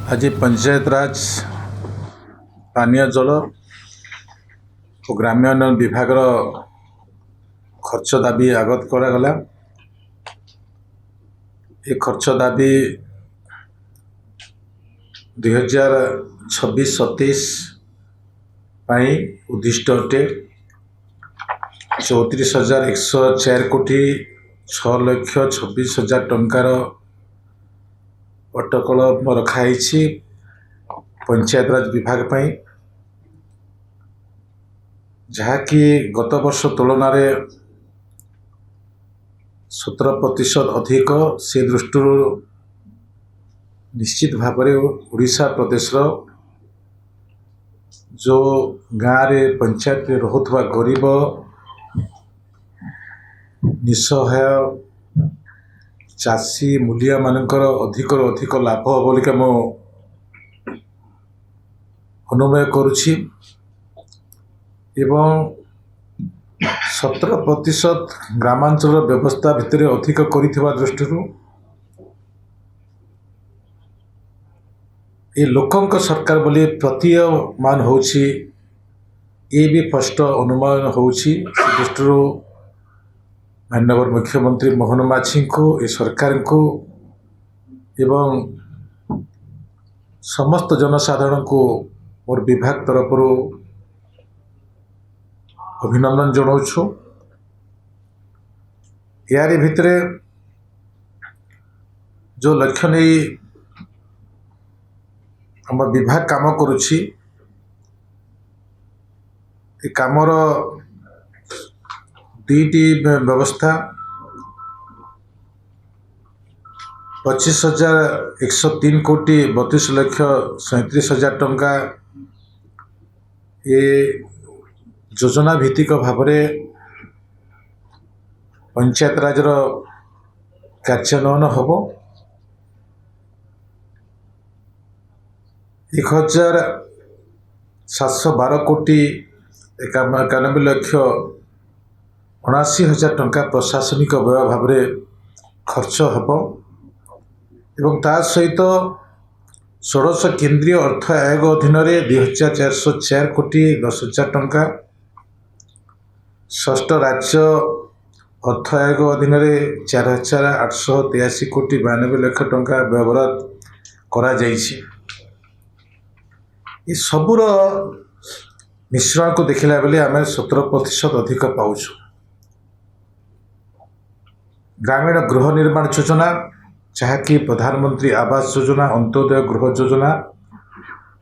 आज पंचायत राज पानीय जल और ग्राम्योन्नयन विभाग खर्च दाबी आगत करागला। ये खर्च दाबी 2026-27 उद्दिष्ट अटे 34,104 कोटी 6,26,000 टंकार अटकल रखाई पंचायत राज विभाग पाई, जहाँकि गत वर्ष तुलन में 17% अधिक। से दृष्टि निश्चित भाव में ओडिशा प्रदेश जो गाँव रे पंचायत में रहुवा गरीब निसहाय चाषी मूलिया मानकर अधिक अधिक लाभ हो बोलिक मो अनुमय करुछि एवं 17% ग्रामांचल व्यवस्था भितर अधिक करिथिबा दृष्टि ये लोकंक सरकार बोली प्रतीयमान होछि। ये भी स्पष्ट अनुमान होछि दृष्टि माननीय मुख्यमंत्री मोहन माझी को ये सरकार को एवं समस्त जनसाधारण को और विभाग तरफ अभिनंदन जनाऊँ। यारी भितर जो लक्ष्य नहीं हम विभाग काम करुछि, कामर दुईटी व्यवस्था 25,103 कोटी 32,37,000 टंका ये योजना भित्तिक भाव में पंचायत राज कार्यान्वयन हम 1,712 कोटी 91,79,000 टंका प्रशासनिक व्यय भाव में खर्च हम एवं ता सहित 16 केंद्रीय अर्थ आयोग अधीन 2,404 कोटी 10,000 टंका, 6 राज्य अर्थ आयोग अधीन 4,883 कोटी 92 लाख टंका व्यवहार करा जाइछि। ये सबूर मिश्रण को देखला बेले आम 17% अधिक पाऊँ। ग्रामीण गृह निर्माण योजना जहाँकि प्रधानमंत्री आवास योजना, अंत्योदय गृह योजना,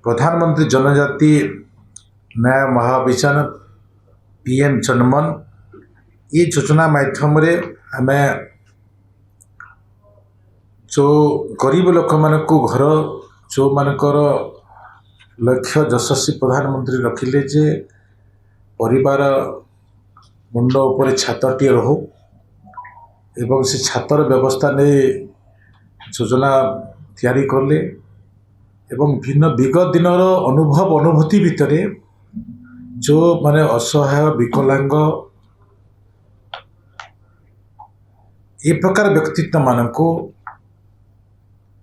प्रधानमंत्री जनजाति न्याय महाभियान PM जनमन, ये योजना माध्यम आम जो गरीब लोक मान घर जो मानकर लक्ष्य यशस्वी प्रधानमंत्री रखिले जे परिवार मुंड उपर छातटी रहू एवं से छातर व्यवस्था ने योजना तैयारी करले एवं भिन्न विगत दिन अनुभूति भितर जो माने असहाय विकलांग ये प्रकार व्यक्तित्व मान को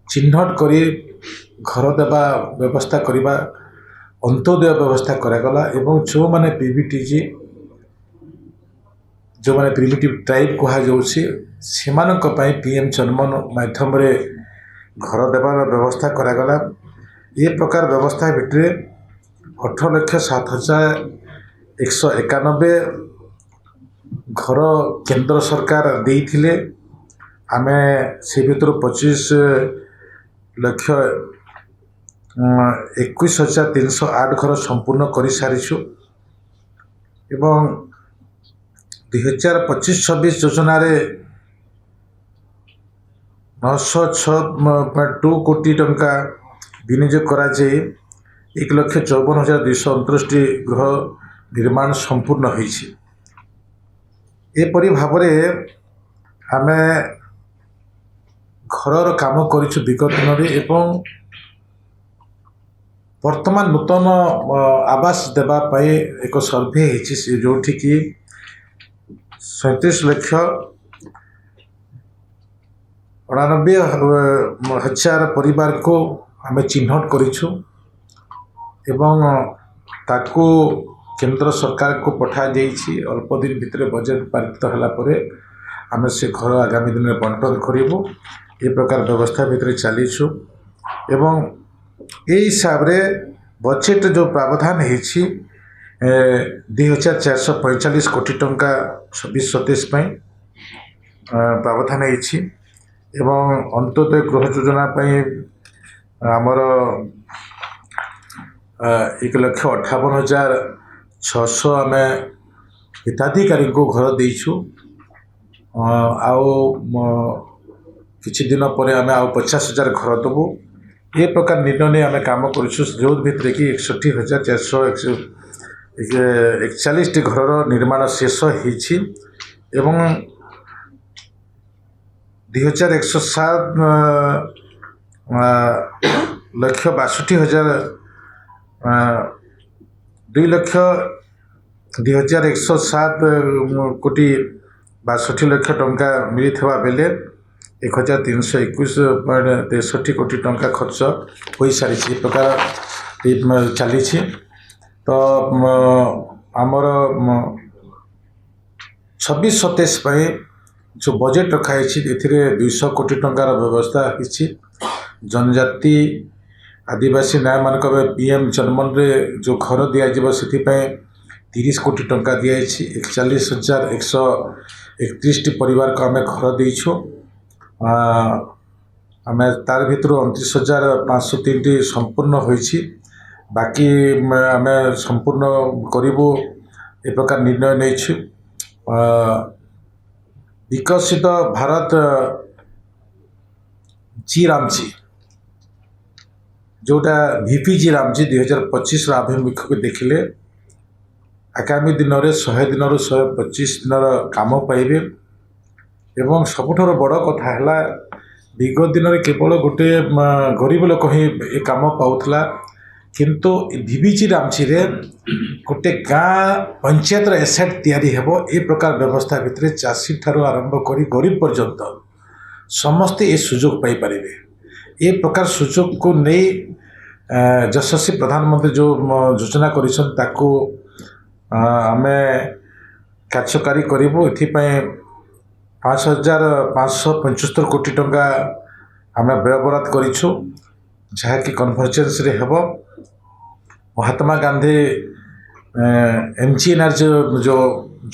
चिन्हट करी घर देवा व्यवस्था करवा अंत्योदय व्यवस्था करागला एवं जो माने PVTG जो माने प्रिमिटिव ट्राइब कहुच्छे से PM जनमन माध्यम घर देवार व्यवस्था करागला। ये प्रकार व्यवस्था भितर 18,07,191 घर केंद्र सरकार देइथिले। आमे से भितर 25,21,308 घर संपूर्ण कर सारीछु एवं 2025-26 योजना 906.2 कोटी टंका विनियोग करा जाए 1,54,229 गृह निर्माण संपूर्ण होइछि। एपरि भाव आम घर काम करिछु विगत दिन एवं वर्तमान नूतन आवास देवाई एक सर्वे जो 37,99,000 परिवार को ଆମେ ଚିହ୍ନଟ କରିଛୁ ଏବଂ ତାକୁ କେନ୍ଦ୍ର ସରକାରକୁ ପଠାଯାଇଛି। ଅଳ୍ପ ଦିନ ଭିତରେ ବଜେଟ୍ ପାରିତ ହେଲା ପରେ ଆମେ ସେ ଘର ଆଗାମୀ ଦିନରେ ବଣ୍ଟନ କରିବୁ। ଏ ପ୍ରକାର ବ୍ୟବସ୍ଥା ଭିତରେ ଚାଲିଛୁ ଏବଂ এই ହିସାବରେ ବଜେଟ୍ ଯେଉଁ ପ୍ରାବଧାନ ହେଇଛି 2,445 କୋଟି ଟଙ୍କା 26-27 ପାଇଁ ପ୍ରାବଧାନ ହେଇଛି ଏବଂ ଅନ୍ତୋଦୟ ଗୃହ ଯୋଜନା ପାଇଁ ଆମର 1,58,600 ଆମେ ହିତାଧିକାରୀଙ୍କୁ ଘର ଦେଇଛୁ। ଆଉ କିଛି ଦିନ ପରେ ଆମେ ଆଉ 50,000 ଘର ଦେବୁ। ଏ ପ୍ରକାର ନିର୍ଣ୍ଣୟ ନେଇ ଆମେ କାମ କରୁଛୁ, ଯେଉଁ ଭିତରେ କି 61,441ଟି ଘରର ନିର୍ମାଣ ଶେଷ ହେଇଛି ଏବଂ 2,107 ଟଙ୍କା ମିଳିଥିବା ବେଳେ 1,321.63 କୋଟି ଟଙ୍କା ଖର୍ଚ୍ଚ ହୋଇସାରିଛି। ଏ ପ୍ରକାର ଚାଲିଛି। ତ ଆମର 26-27 ପାଇଁ ଯେଉଁ ବଜେଟ୍ ରଖାଯାଇଛି ଏଥିରେ 200 କୋଟି ଟଙ୍କାର ବ୍ୟବସ୍ଥା ହେଇଛି। ଜନଜାତି ଆଦିବାସୀ ନାୟକମାନଙ୍କ PM ଜନ୍ମନରେ ଯେଉଁ ଘର ଦିଆଯିବ ସେଥିପାଇଁ 30 କୋଟି ଟଙ୍କା ଦିଆଯାଇଛି। 41,131ଟି ପରିବାରକୁ ଆମେ ଘର ଦେଇଛୁ। ଆମେ ତାର ଭିତରୁ 29,503ଟି ସମ୍ପୂର୍ଣ୍ଣ ହୋଇଛି। ବାକି ଆମେ ସମ୍ପୂର୍ଣ୍ଣ କରିବୁ ଏ ପ୍ରକାର ନିର୍ଣ୍ଣୟ ନେଇଛୁ। ବିକଶିତ ଭାରତ ଜି ରାମଜୀ ଯେଉଁଟା VPG ରାମଜୀ 2025ର ଆଭିମୁଖ୍ୟକୁ ଦେଖିଲେ ଆଗାମୀ ଦିନରେ 100 ଦିନରୁ 125 ଦିନର କାମ ପାଇବେ ଏବଂ ସବୁଠାରୁ ବଡ଼ କଥା ହେଲା ବିଗତ ଦିନରେ କେବଳ ଗୋଟେ ଗରିବ ଲୋକ ହିଁ ଏ କାମ ପାଉଥିଲା, କିନ୍ତୁ VPG ରାମଜୀରେ ଗୋଟେ ଗାଁ ପଞ୍ଚାୟତର ଏସେଟ୍ ତିଆରି ହେବ। ଏ ପ୍ରକାର ବ୍ୟବସ୍ଥା ଭିତରେ ଚାଷୀ ଠାରୁ ଆରମ୍ଭ କରି ଗରିବ ପର୍ଯ୍ୟନ୍ତ ସମସ୍ତେ ଏ ସୁଯୋଗ ପାଇପାରିବେ। ଏ ପ୍ରକାର ସୁଯୋଗକୁ ନେଇ ଯଶସ୍ୱୀ ପ୍ରଧାନମନ୍ତ୍ରୀ ଯେଉଁ ଯୋଜନା କରିଛନ୍ତି ତାକୁ ଆମେ କାର୍ଯ୍ୟକାରୀ କରିବୁ। ଏଥିପାଇଁ 5,575 କୋଟି ଟଙ୍କା ଆମେ ବ୍ୟୟବରାଦ କରିଛୁ, ଯାହାକି କନଭର୍ଜେନ୍ସରେ ହେବ। ମହାତ୍ମା ଗାନ୍ଧୀ MGNRG ଯେଉଁ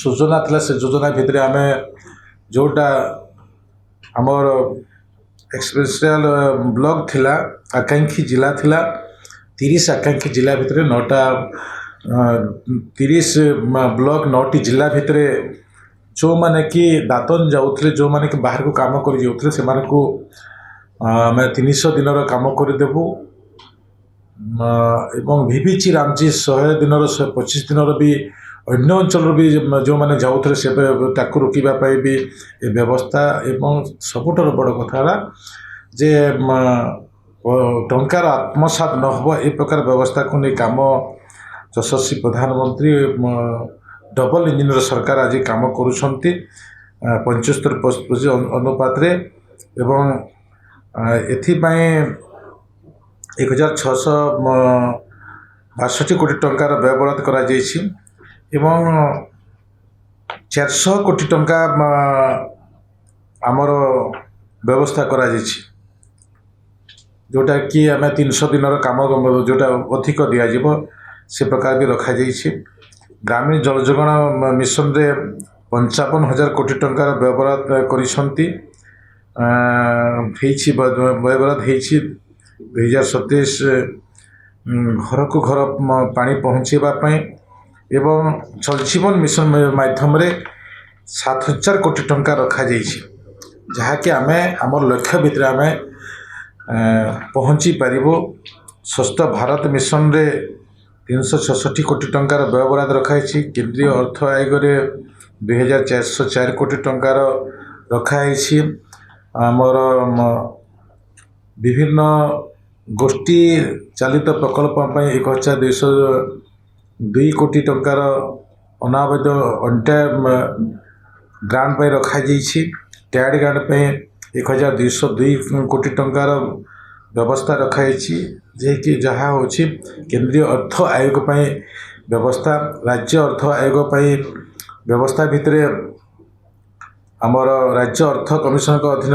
ଯୋଜନା ଥିଲା ସେ ଯୋଜନା ଭିତରେ ଆମେ ଯେଉଁଟା ଆମର ଏକ୍ସପ୍ରେସିଆଲ ବ୍ଲକ ଥିଲା, ଆକାଂକ୍ଷୀ ଜିଲ୍ଲା ଥିଲା, 30 ଆକାଂକ୍ଷୀ ଜିଲ୍ଲା ଭିତରେ 30 ବ୍ଲକ 9ଟି ଜିଲ୍ଲା ଭିତରେ ଯେଉଁମାନେ କି ଦାଦନ ଯାଉଥିଲେ, ଯେଉଁମାନେ କି ବାହାରକୁ କାମ କରି ଯାଉଥିଲେ ସେମାନଙ୍କୁ ଆମେ 300 ଦିନର କାମ କରିଦେବୁ ଏବଂ VPG ରାମଜୀ 100 ଦିନର 125 ଦିନର ବି ଅନ୍ୟ ଅଞ୍ଚଳରୁ ବି ଯେଉଁମାନେ ଯାଉଥିଲେ ସେ ତାକୁ ରୋକିବା ପାଇଁ ବି ଏ ବ୍ୟବସ୍ଥା। ଏବଂ ସବୁଠାରୁ ବଡ଼ କଥା ହେଲା ଯେ ଟଙ୍କାର ଆତ୍ମସାତ ନ ହେବ ଏ ପ୍ରକାର ବ୍ୟବସ୍ଥାକୁ ନେଇ କାମ ଯଶସ୍ୱୀ ପ୍ରଧାନମନ୍ତ୍ରୀ ଡବଲ ଇଞ୍ଜିନର ସରକାର ଆଜି କାମ କରୁଛନ୍ତି 75% ଅନୁପାତରେ ଏବଂ ଏଥିପାଇଁ 1,662 କୋଟି ଟଙ୍କାର ବ୍ୟୟବରାଦ କରାଯାଇଛି ଏବଂ 400 କୋଟି ଟଙ୍କା ଆମର ବ୍ୟବସ୍ଥା କରାଯାଇଛି, ଯେଉଁଟାକି ଆମେ 300 ଦିନର କାମ ଯେଉଁଟା ଅଧିକ ଦିଆଯିବ ସେ ପ୍ରକାର ବି ରଖାଯାଇଛି। ଗ୍ରାମୀଣ ଜଳ ଯୋଗାଣ ମିଶନରେ 55,000 କୋଟି ଟଙ୍କାର ବ୍ୟୟବରାଦ କରିଛନ୍ତି। ବ୍ୟୟବରାଦ ହେଇଛି 2027 ଘରକୁ ଘର ପାଣି ପହଞ୍ଚାଇବା ପାଇଁ ଏବଂ ଜଳ ଜୀବନ ମିଶନ ମାଧ୍ୟମରେ 7,000 କୋଟି ଟଙ୍କା ରଖାଯାଇଛି, ଯାହାକି ଆମେ ଆମର ଲକ୍ଷ୍ୟ ଭିତରେ ଆମେ ପହଞ୍ଚି ପାରିବୁ। ସ୍ୱଚ୍ଛ ଭାରତ ମିଶନରେ 366 କୋଟି ଟଙ୍କାର ବ୍ୟୟବରାଦ ରଖାଯାଇଛି। କେନ୍ଦ୍ରୀୟ ଅର୍ଥ ଆୟୋଗରେ 2,404 କୋଟି ଟଙ୍କାର ରଖାଯାଇଛି। ଆମର ବିଭିନ୍ନ ଗୋଷ୍ଠୀ ଚାଳିତ ପ୍ରକଳ୍ପ ପାଇଁ 1,202 କୋଟି ଟଙ୍କାର ଅନାବୈଧ ଗ୍ରାଣ୍ଟ ପାଇଁ ରଖାଯାଇଛି। ଟ୍ୟାଡ୍ ଗ୍ରାଣ୍ଟ ପାଇଁ 1,202 କୋଟି ଟଙ୍କାର व्यवस्था रखाई जे जहाँ हूँ केंद्रीय अर्थ आयोग पर व्यवस्था राज्य अर्थ आयोग पर व्यवस्था भितर आमर राज्य अर्थ कमिशन अधीन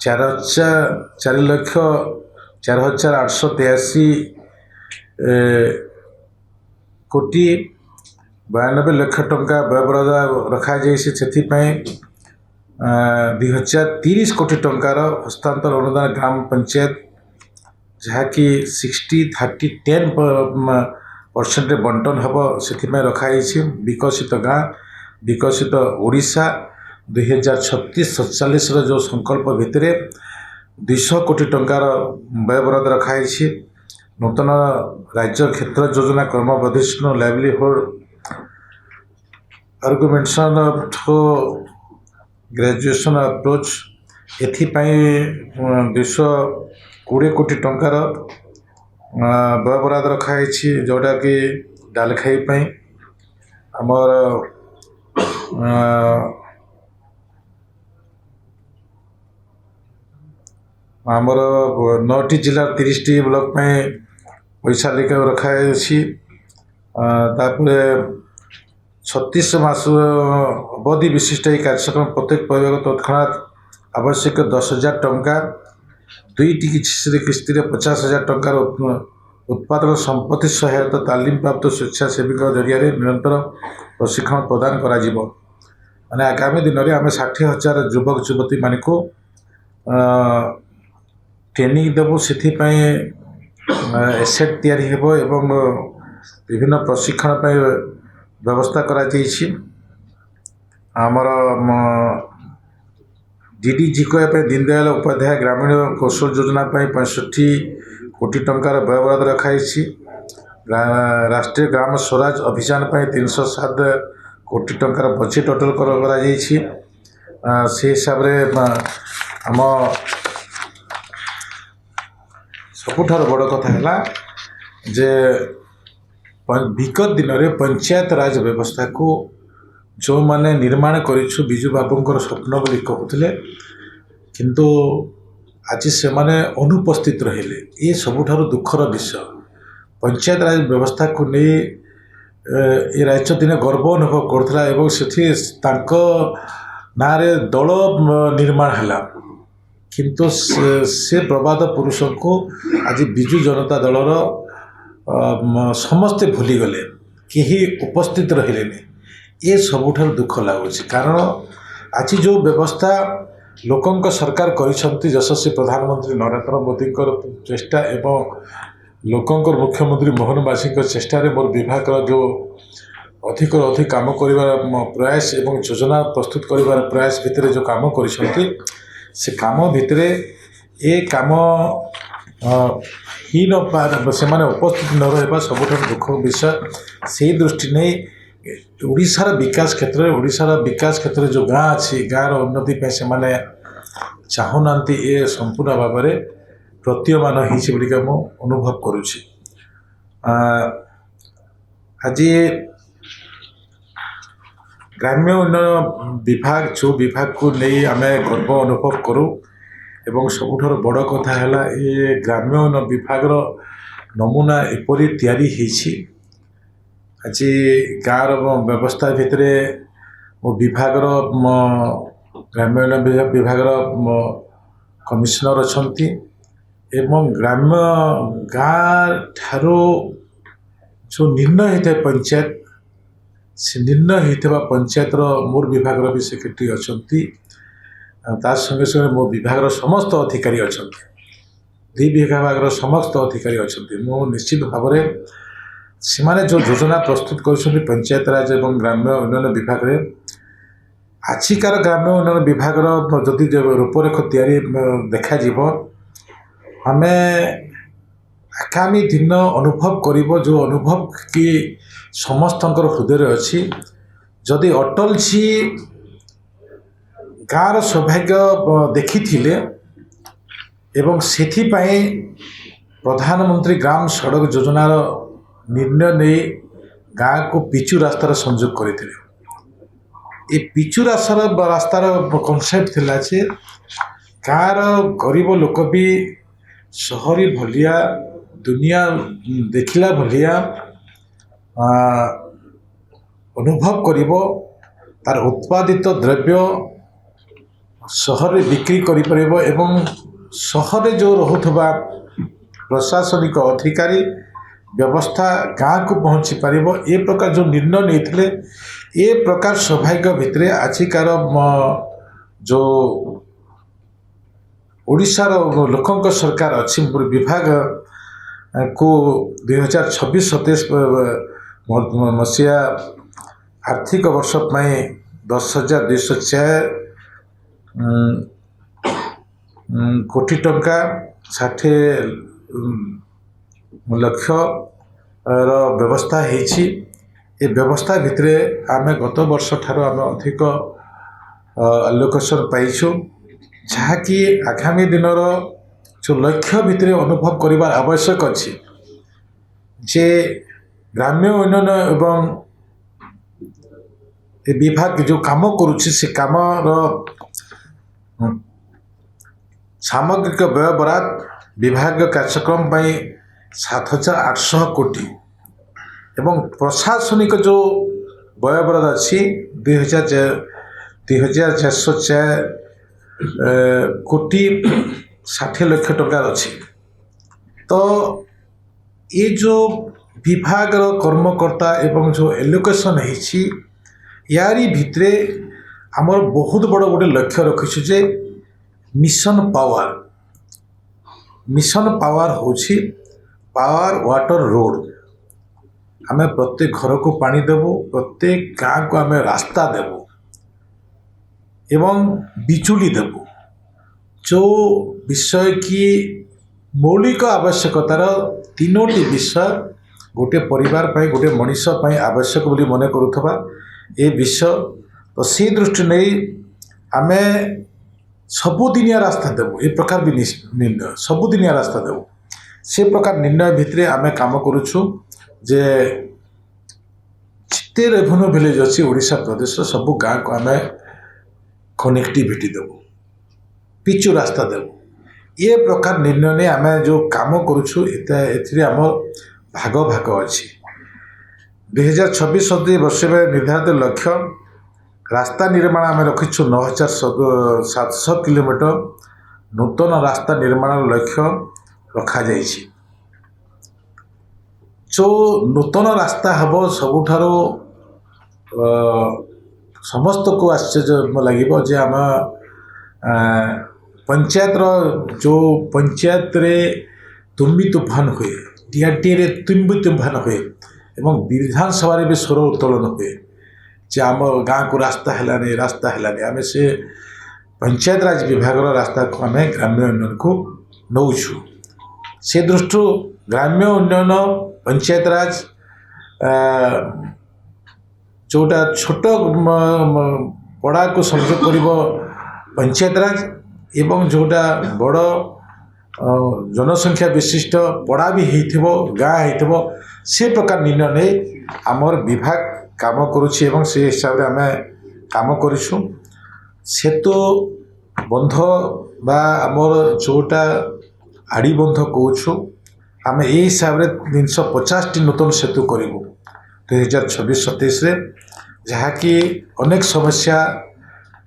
4,04,883 कोटी 92 लाख टंका व्ययबराद रखाई से 2030 कोटी टंकार हस्तांतर अनुदान ग्राम पंचायत जहाँकि 60-30-10% बंटन हम से रखाई विकसित गाँ विकसित ओडिशा 2036-47 जो संकल्प भितर 200 कोटी टंकार व्ययबराद रखाई नूतन राज्य क्षेत्र योजना कर्मबधिष्णु लाइवलीहुड आर्गुमेंटेशन ग्रेजुएशन अप्रोच एथिपाई 220 कोटी टंकार व्ययबराद रखाई जोटा कि डालखाई आमर आमर 9टी जिला 30टी ब्लॉक में पैसा लेकर रखाई 36 मास अवधि विशिष्ट ये कार्यक्रम प्रत्येक परिवार तत्क्षणात आवश्यक 10,000 टंका 2टी किस्ती 50,000 टंकार उत्पादन संपत्ति सहायता तालीम प्राप्त स्वेच्छासेवी जरिया निरंतर प्रशिक्षण प्रदान करा माने आगामी दिन में आम 60,000 युवक युवती मान को ट्रेनिंग देवु से एसेट तैयारी हेबो एवं विभिन्न प्रशिक्षण व्यवस्था करा आमर डीडीजी को दीनदयाल उपाध्याय ग्रामीण कौशल योजना 65 कोटी टंकार व्ययबराद रखाई राष्ट्रीय ग्राम स्वराज अभियान 307 कोटी टंकार बजेट अटल कर हिसाब से आम सबुठार बड़ कथा है जे विगत दिन में पंचायत राज व्यवस्था को जो माने निर्माण करिछु बिजू बाबूंकर स्वप्न बोली कहते किंतु आज से माने अनुपस्थित रहिले ये सबुठार दुखर विषय पंचायत राज व्यवस्था को नहीं ये राज्य दिने गर्व अनुभव करथला एवं सेठी तांको नारे दल निर्माण हला किंतु से प्रबाद पुरुष को आज बिजू जनता दलर समस्ते भूलीगले कहीं उपस्थित रहिले ये सबुठार दुख लगुच कारण आज जो व्यवस्था लोकंक सरकार करिसंती यशस्वी प्रधानमंत्री नरेंद्र मोदी चेष्टा एवं लोकंकर मुख्यमंत्री मोहन माझी चेष्टा मोर विभाग जो अधिक अधिक काम कर प्रयास एवं योजना प्रस्तुत कर प्रयास भितर जो काम करिसंती से काम भितर ए काम ही न से उपस्थित न रहा सबुठार दुख विषय से दृष्टि नहीं ओडिशार विकास क्षेत्र जो गाँ अच्छी गाँव उन्नति से माने चाहूना ये संपूर्ण भाव में प्रतीयमान होगा मु अनुभव करुँच आज ग्राम्य उन्नयन विभाग जो विभाग को नहीं आम गर्व अनुभव करूँ एवं सबुठार बड़ कथा है ये ग्राम्य उन्नयन विभाग नमूना एपरी तैयारी होइछि आज गाँव व्यवस्था भितर मो विभाग ग्राम्य उन्नयन विभाग कमिशनर अछंती एवं ग्राम्य गाँ ठारो जो निर्णय होता है पंचायत से निर्णय होता पंचायत मोर विभाग भी सेक्रेटरी अछंती ता संगे संगे मो विभाग समस्त अधिकारी अछंती दुई विभाग समस्त अधिकारी अछंती मो निश्चित भाव में से जो योजना प्रस्तुत कर पंचायत राज एवं ग्राम्य उन्नयन विभाग में आजिकार ग्राम्य उन्नयन विभाग जदि रूपरेख तैयारी देखा आम आगामी दिन अनुभव कर जो अनुभव कि समस्त हृदय अच्छी जदि अटल जी गाँव सौभाग्य देखी एवं से प्रधानमंत्री ग्राम सड़क योजनार निर्णय नहीं गाँ को पिचु रास्तार संयोग करते ये पिचु रास्तार कनसेप्ट थिला जे गाँव गरीब लोक भी ସହରୀ ଭଳିଆ ଦୁନିଆ ଦେଖିଲା ଭଳିଆ ଅନୁଭବ କରିବ, ତାର ଉତ୍ପାଦିତ ଦ୍ରବ୍ୟ ସହରରେ ବିକ୍ରି କରିପାରିବ ଏବଂ ସହରରେ ଯେଉଁ ରହୁଥିବା ପ୍ରଶାସନିକ ଅଧିକାରୀ ବ୍ୟବସ୍ଥା ଗାଁକୁ ପହଞ୍ଚି ପାରିବ। ଏ ପ୍ରକାର ଯେଉଁ ନିର୍ଣ୍ଣୟ ନେଇଥିଲେ, ଏ ପ୍ରକାର ସୌଭାଗ୍ୟ ଭିତରେ ଆଜିକାର ଯେଉଁ ଓଡ଼ିଶାର ଲୋକଙ୍କ ସରକାର ଅଛି ବିଭାଗକୁ 2026-27 ମସିହା ଆର୍ଥିକ ବର୍ଷ ପାଇଁ 10,204 କୋଟି ଟଙ୍କା 60 ଲକ୍ଷର ବ୍ୟବସ୍ଥା ହେଇଛି। ଏ ବ୍ୟବସ୍ଥା ଭିତରେ ଆମେ ଗତ ବର୍ଷ ଠାରୁ ଆମେ ଅଧିକ ଆଲୋକେସନ୍ ପାଇଛୁ, ଯାହାକି ଆଗାମୀ ଦିନର ଯେଉଁ ଲକ୍ଷ୍ୟ ଭିତରେ ଅନୁଭବ କରିବା ଆବଶ୍ୟକ ଅଛି ଯେ ଗ୍ରାମ୍ୟ ଉନ୍ନୟନ ଏବଂ ଏ ବିଭାଗ ଯେଉଁ କାମ କରୁଛି ସେ କାମର ସାମଗ୍ରିକ ବ୍ୟୟ ବରାଦ ବିଭାଗ କାର୍ଯ୍ୟକ୍ରମ ପାଇଁ 7,800 କୋଟି ଏବଂ ପ୍ରଶାସନିକ ଯେଉଁ ବ୍ୟୟ ବରାଦ ଅଛି 2,404 କୋଟି 60 ଲକ୍ଷ ଟଙ୍କାର ଅଛି। ତ ଏ ଯେଉଁ ବିଭାଗର କର୍ମକର୍ତ୍ତା ଏବଂ ଯେଉଁ ଏଲୋକେସନ୍ ହେଇଛି, ୟାରି ଭିତରେ ଆମର ବହୁତ ବଡ଼ ଗୋଟେ ଲକ୍ଷ୍ୟ ରଖିଛୁ ଯେ ମିଶନ୍ ପାୱାର ହେଉଛି ପାୱାର ୱାଟର ରୋଡ଼। ଆମେ ପ୍ରତ୍ୟେକ ଘରକୁ ପାଣି ଦେବୁ, ପ୍ରତ୍ୟେକ ଗାଁକୁ ଆମେ ରାସ୍ତା ଦେବୁ ଏବଂ ବିଜୁଳି ଦେବୁ। ଯେଉଁ ବିଷୟ କି ମୌଳିକ ଆବଶ୍ୟକତାର 3ଟି ବିଷୟ ଗୋଟିଏ ପରିବାର ପାଇଁ, ଗୋଟିଏ ମଣିଷ ପାଇଁ ଆବଶ୍ୟକ ବୋଲି ମନେ କରୁଥିବା ଏ ବିଷୟ। ତ ସେ ଦୃଷ୍ଟି ନେଇ ଆମେ ସବୁଦିନିଆ ରାସ୍ତା ଦେବୁ, ଏ ପ୍ରକାର ବି ନିର୍ଣ୍ଣୟ ସବୁଦିନିଆ ରାସ୍ତା ଦେବୁ। ସେ ପ୍ରକାର ନିର୍ଣ୍ଣୟ ଭିତରେ ଆମେ କାମ କରୁଛୁ ଯେ ଯେତେ ରେଭେନ୍ୟୁ ଭିଲେଜ୍ ଅଛି ଓଡ଼ିଶା ପ୍ରଦେଶର ସବୁ ଗାଁକୁ ଆମେ କନେକ୍ଟିଭିଟି ଦେବୁ, ପିଚୁ ରାସ୍ତା ଦେବୁ। ଏ ପ୍ରକାର ନିର୍ଣ୍ଣୟ ନେଇ ଆମେ ଯେଉଁ କାମ କରୁଛୁ ଏଥିରେ ଆମ ଭାଗ ଅଛି। 2026-27 ବର୍ଷ ନିର୍ଦ୍ଧାରିତ ଲକ୍ଷ୍ୟ ରାସ୍ତା ନିର୍ମାଣ ଆମେ ରଖିଛୁ 9,700 କିଲୋମିଟର ନୂତନ ରାସ୍ତା ନିର୍ମାଣର ଲକ୍ଷ୍ୟ ରଖାଯାଇଛି। ଯେଉଁ ନୂତନ ରାସ୍ତା ହେବ ସବୁଠାରୁ ସମସ୍ତଙ୍କୁ ଆଶ୍ଚର୍ଯ୍ୟ ଲାଗିବ ଯେ ଆମ ପଞ୍ଚାୟତର ଯେଉଁ ପଞ୍ଚାୟତରେ ତୁମ୍ବି ତୁଫାନ ହୁଏ, DRDAରେ ତୁମ୍ବି ତୁଫାନ ହୁଏ ଏବଂ ବିଧାନସଭାରେ ବି ସ୍ୱର ଉତ୍ତୋଳନ ହୁଏ ଯେ ଆମ ଗାଁକୁ ରାସ୍ତା ହେଲାନି। ଆମେ ସେ ପଞ୍ଚାୟତରାଜ ବିଭାଗର ରାସ୍ତାକୁ ଆମେ ଗ୍ରାମ୍ୟ ଉନ୍ନୟନକୁ ନେଉଛୁ। ସେ ଦୃଷ୍ଟିରୁ ଗ୍ରାମ୍ୟ ଉନ୍ନୟନ ପଞ୍ଚାୟତରାଜ ଯେଉଁଟା ଛୋଟ ପଡ଼ାକୁ ସଂଯୋଗ କରିବ ପଞ୍ଚାୟତରାଜ ଏବଂ ଯେଉଁଟା ବଡ଼ ଜନସଂଖ୍ୟା ବିଶିଷ୍ଟ ପଡ଼ା ବି ହେଇଥିବ, ଗାଁ ହେଇଥିବ, ସେ ପ୍ରକାର ନିର୍ଣ୍ଣୟ ନେଇ ଆମର ବିଭାଗ କାମ କରୁଛି ଏବଂ ସେ ହିସାବରେ ଆମେ କାମ କରିଛୁ। ସେତୁ ବନ୍ଧ ବା ଆମର ଯେଉଁଟା ଆଡ଼ି ବନ୍ଧ କହୁଛୁ, ଆମେ ଏଇ ହିସାବରେ 350ଟି ନୂତନ ସେତୁ କରିବୁ 2026-27ରେ, ଯାହାକି ଅନେକ ସମସ୍ୟା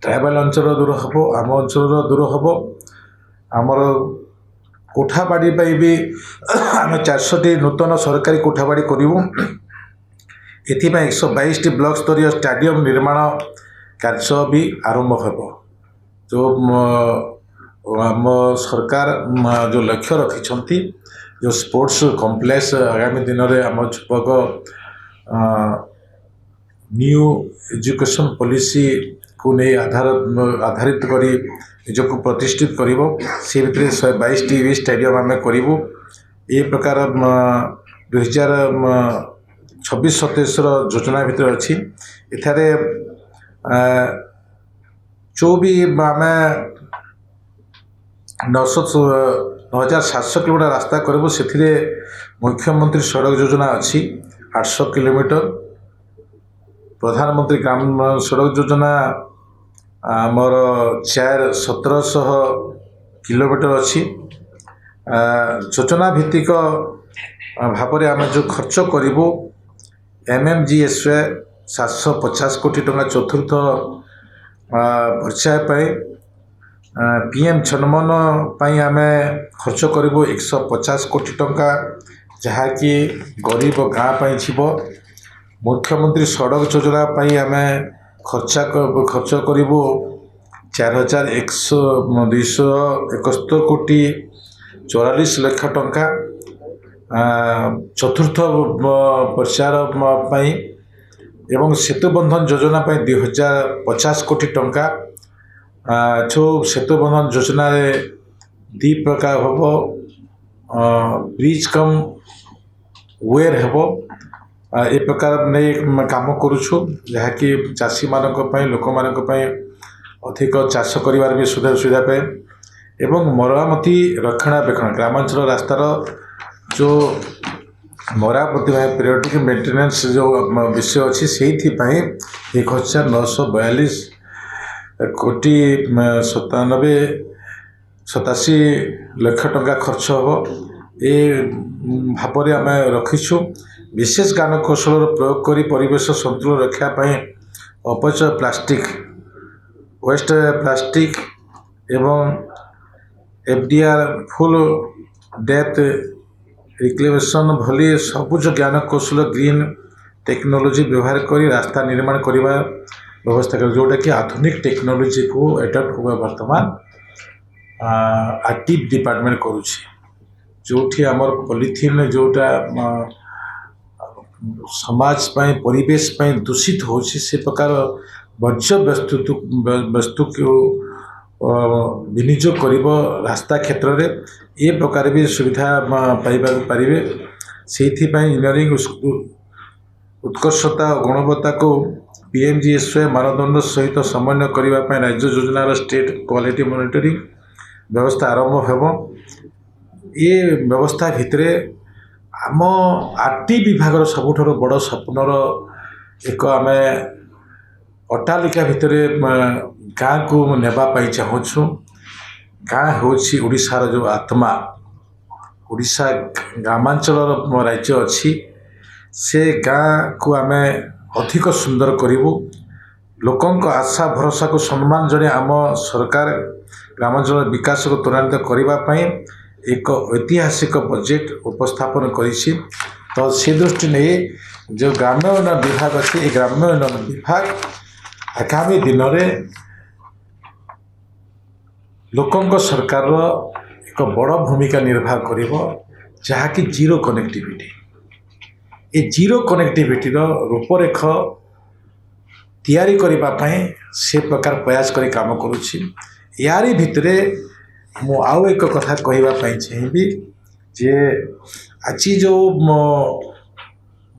ଟ୍ରାଇବାଲ୍ ଅଞ୍ଚଳ ଦୂର ହେବ, ଆମ ଅଞ୍ଚଳର ଦୂର ହେବ। ଆମର କୋଠାବାଡ଼ି ପାଇଁ ବି ଆମେ 400ଟି ନୂତନ ସରକାରୀ କୋଠାବାଡ଼ି କରିବୁ। ଏଥିପାଇଁ 122ଟି ବ୍ଲକ ସ୍ତରୀୟ ଷ୍ଟାଡ଼ିୟମ୍ ନିର୍ମାଣ କାର୍ଯ୍ୟ ବି ଆରମ୍ଭ ହେବ। ଯେଉଁ ଆମ ସରକାର ଯେଉଁ ଲକ୍ଷ୍ୟ ରଖିଛନ୍ତି, ଯେଉଁ ସ୍ପୋର୍ଟସ କମ୍ପ୍ଲେକ୍ସ ଆଗାମୀ ଦିନରେ ଆମ ଯୁବକ ନ୍ୟୁ ଏଜୁକେସନ୍ ପଲିସିକୁ ନେଇ ଆଧାରିତ କରି ନିଜକୁ ପ୍ରତିଷ୍ଠିତ କରିବ, ସେ ଭିତରେ 122ଟି ଷ୍ଟାଡ଼ିୟମ୍ ଆମେ କରିବୁ। ଏ ପ୍ରକାର 2026-27ର ଯୋଜନା ଭିତରେ ଅଛି। ଏଠାରେ ଯେଉଁ ବି ଆମେ 9,700 କିଲୋମିଟର ରାସ୍ତା କରିବୁ, ସେଥିରେ ମୁଖ୍ୟମନ୍ତ୍ରୀ ସଡ଼କ ଯୋଜନା ଅଛି 800 କିଲୋମିଟର, ପ୍ରଧାନମନ୍ତ୍ରୀ ଗ୍ରାମ ସଡ଼କ ଯୋଜନା ଆମର 1,700 କିଲୋମିଟର ଅଛି। ଯୋଜନା ଭିତ୍ତିକ ଭାବରେ ଆମେ ଯେଉଁ ଖର୍ଚ୍ଚ କରିବୁ MMGSY 750 କୋଟି ଟଙ୍କା ଚତୁର୍ଥ ପର୍ଯ୍ୟାୟ ପାଇଁ PM ଜନମନ ପାଇଁ ଆମେ ଖର୍ଚ୍ଚ କରିବୁ 150 କୋଟି ଟଙ୍କା, ଯାହାକି ଗରିବ ଗାଁ ପାଇଁ ଯିବ। ମୁଖ୍ୟମନ୍ତ୍ରୀ ସଡ଼କ ଯୋଜନା ପାଇଁ ଆମେ ଖର୍ଚ୍ଚ କରିବୁ 4,271 କୋଟି 44 ଲକ୍ଷ ଟଙ୍କା। ଚତୁର୍ଥ ପର୍ଯ୍ୟାୟ ପାଇଁ ଏବଂ ସେତୁ ବନ୍ଧନ ଯୋଜନା ପାଇଁ 2,050 କୋଟି ଟଙ୍କା। ଯେଉଁ ସେତୁ ବନ୍ଧନ ଯୋଜନାରେ ଦୁଇ ପ୍ରକାର ହେବ, ବ୍ରିଜ୍ କମ୍ ୱେର୍ ହେବ। ଏ ପ୍ରକାର ନେଇ କାମ କରୁଛୁ, ଯାହାକି ଚାଷୀମାନଙ୍କ ପାଇଁ, ଲୋକମାନଙ୍କ ପାଇଁ ଅଧିକ ଚାଷ କରିବାର ବି ସୁବିଧା ପାଏ। ଏବଂ ମରାମତି ରକ୍ଷଣାବେକ୍ଷଣ ଗ୍ରାମାଞ୍ଚଳ ରାସ୍ତାର ଯେଉଁ ମରାମତି ପାଇଁ ପିରିୟଡ଼ିକ୍ ମେଣ୍ଟେନାନ୍ସ ଯେଉଁ ବିଷୟ ଅଛି, ସେଇଥିପାଇଁ 1,942 କୋଟି 87 ଲକ୍ଷ ଟଙ୍କା ଖର୍ଚ୍ଚ ହେବ। ଏ ଭାବରେ ଆମେ ରଖିଛୁ। ବିଶେଷ ଜ୍ଞାନ କୌଶଳର ପ୍ରୟୋଗ କରି ପରିବେଶ ସନ୍ତୁଳନ ରକ୍ଷା ପାଇଁ ଅପଚୟ ପ୍ଲାଷ୍ଟିକ୍, ୱେଷ୍ଟ ପ୍ଲାଷ୍ଟିକ୍ ଏବଂ FDR ଫୁଲ୍ ଡେପ୍ଥ ରିକ୍ଲେମେସନ୍ ଭଳି ସବୁଜ ଜ୍ଞାନ କୌଶଳ ଗ୍ରୀନ୍ ଟେକ୍ନୋଲୋଜି ବ୍ୟବହାର କରି ରାସ୍ତା ନିର୍ମାଣ କରିବା ବ୍ୟବସ୍ଥା କରେ, ଯେଉଁଟାକି ଆଧୁନିକ ଟେକ୍ନୋଲୋଜିକୁ ଆଡପ୍ଟ ହେବା ବର୍ତ୍ତମାନ ଆର୍ଟି ଡିପାର୍ଟମେଣ୍ଟ କରୁଛି। ଯେଉଁଠି ଆମର ପଲିଥିନ୍ ଯେଉଁଟା ସମାଜ ପାଇଁ, ପରିବେଶ ପାଇଁ ଦୂଷିତ ହେଉଛି, ସେ ପ୍ରକାର ବର୍ଜ୍ୟବସ୍ତୁକୁ ବିନିଯୋଗ କରିବ ରାସ୍ତା କ୍ଷେତ୍ରରେ। ଏ ପ୍ରକାର ବି ସୁବିଧା ପାଇବାକୁ ପାରିବେ। ସେଇଥିପାଇଁ ଇଞ୍ଜିନିୟରିଂ ଉତ୍କର୍ଷତା ଓ ଗୁଣବତ୍ତାକୁ PMGSY ମାନଦଣ୍ଡ ସହିତ ସମନ୍ୱୟ କରିବା ପାଇଁ ରାଜ୍ୟ ଯୋଜନାର ଷ୍ଟେଟ୍ କ୍ୱାଲିଟି ମନିଟରିଂ ବ୍ୟବସ୍ଥା ଆରମ୍ଭ ହେବ। ଏ ବ୍ୟବସ୍ଥା ଭିତରେ ଆମ ଆର୍ଟି ବିଭାଗର ସବୁଠାରୁ ବଡ଼ ସ୍ୱପ୍ନର ଏକ ଆମେ ଅଟ୍ଟାଳିକା ଭିତରେ ଗାଁକୁ ନେବା ପାଇଁ ଚାହୁଁଛୁ। ଗାଁ ହେଉଛି ଓଡ଼ିଶାର ଯେଉଁ ଆତ୍ମା। ଓଡ଼ିଶା ଗ୍ରାମାଞ୍ଚଳର ରାଜ୍ୟ ଅଛି, ସେ ଗାଁକୁ ଆମେ ଅଧିକ ସୁନ୍ଦର କରିବୁ। ଲୋକଙ୍କ ଆଶା ଭରସାକୁ ସମ୍ମାନ ଜଣାଇ ଆମ ସରକାର ଗ୍ରାମାଞ୍ଚଳର ବିକାଶକୁ ତ୍ୱରାନ୍ୱିତ କରିବା ପାଇଁ ଏକ ଐତିହାସିକ ବଜେଟ୍ ଉପସ୍ଥାପନ କରିଛି। ତ ସେ ଦୃଷ୍ଟି ନେଇ ଯେଉଁ ଗ୍ରାମ୍ୟ ଉନ୍ନୟନ ବିଭାଗ ଅଛି, ଏ ଗ୍ରାମ୍ୟ ଉନ୍ନୟନ ବିଭାଗ ଆଗାମୀ ଦିନରେ ଲୋକଙ୍କ ସରକାରର ଏକ ବଡ଼ ଭୂମିକା ନିର୍ବାହ କରିବ, ଯାହାକି ଜିରୋ କନେକ୍ଟିଭିଟି। ଏ ଜିରୋ କନେକ୍ଟିଭିଟିର ରୂପରେଖ ତିଆରି କରିବା ପାଇଁ ସେ ପ୍ରକାର ପ୍ରୟାସ କରି କାମ କରୁଛି। ୟାରି ଭିତରେ ମୁଁ ଆଉ ଏକ କଥା କହିବା ପାଇଁ ଚାହିଁବି ଯେ ଆଜି ଯେଉଁ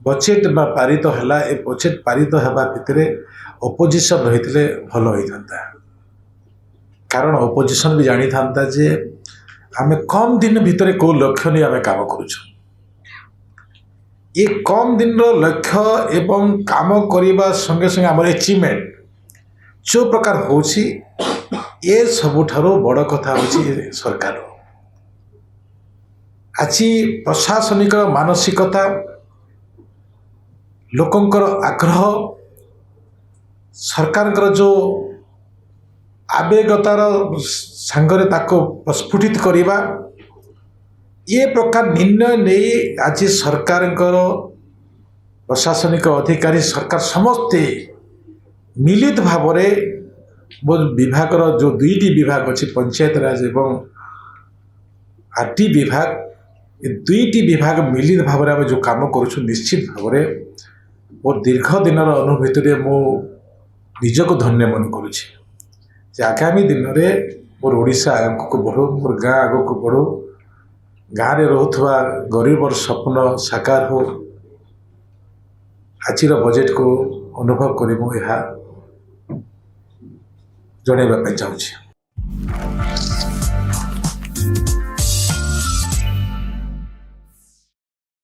ବଜେଟ୍ ପାରିତ ହେଲା, ଏ ବଜେଟ୍ ପାରିତ ହେବା ଭିତରେ ଅପୋଜିସନ୍ ରହିଥିଲେ ଭଲ ହୋଇଥାନ୍ତା। କାରଣ ଅପୋଜିସନ୍ ବି ଜାଣିଥାନ୍ତା ଯେ ଆମେ କମ୍ ଦିନ ଭିତରେ କେଉଁ ଲକ୍ଷ୍ୟ ନେଇ ଆମେ କାମ କରୁଛୁ। ଏ କମ୍ ଦିନର ଲକ୍ଷ୍ୟ ଏବଂ କାମ କରିବା ସଙ୍ଗେ ସଙ୍ଗେ ଆମର ଆଚିଭମେଣ୍ଟ ଯେଉଁ ପ୍ରକାର ହେଉଛି, ଏ ସବୁଠାରୁ ବଡ଼ କଥା ହେଉଛି ସରକାର। ଆଜି ପ୍ରଶାସନିକ ମାନସିକତା, ଲୋକଙ୍କର ଆଗ୍ରହ, ସରକାରଙ୍କର ଯେଉଁ ଆବେଗତାର ସାଙ୍ଗରେ ତାକୁ ପ୍ରସ୍ଫୁଟିତ କରିବା, ଏ ପ୍ରକାର ନିର୍ଣ୍ଣୟ ନେଇ ଆଜି ସରକାରଙ୍କର ପ୍ରଶାସନିକ ଅଧିକାରୀ, ସରକାର ସମସ୍ତେ ମିଳିତ ଭାବରେ ବିଭାଗର ଯେଉଁ ଦୁଇଟି ବିଭାଗ ଅଛି, ପଞ୍ଚାୟତରାଜ ଏବଂ ଆର୍ଟି ବିଭାଗ, ଏ ଦୁଇଟି ବିଭାଗ ମିଳିତ ଭାବରେ ଆମେ ଯେଉଁ କାମ କରୁଛୁ, ନିଶ୍ଚିତ ଭାବରେ ମୋର ଦୀର୍ଘ ଦିନର ଅନୁଭୂତିରେ ମୁଁ ନିଜକୁ ଧନ୍ୟ ମନେ କରୁଛି ଯେ ଆଗାମୀ ଦିନରେ ମୋର ଓଡ଼ିଶା ଆଗକୁ ବଢ଼ୁ, ମୋର ଗାଁ ଆଗକୁ ବଢ଼ୁ, ଗାଁରେ ରହୁଥିବା ଗରିବର ସ୍ୱପ୍ନ ସାକାର ହେଉ। ଆଜିର ବଜେଟ୍କୁ ଅନୁଭବ କରି ମୁଁ ଏହା ଜଣାଇବା ପାଇଁ ଚାହୁଁଛି।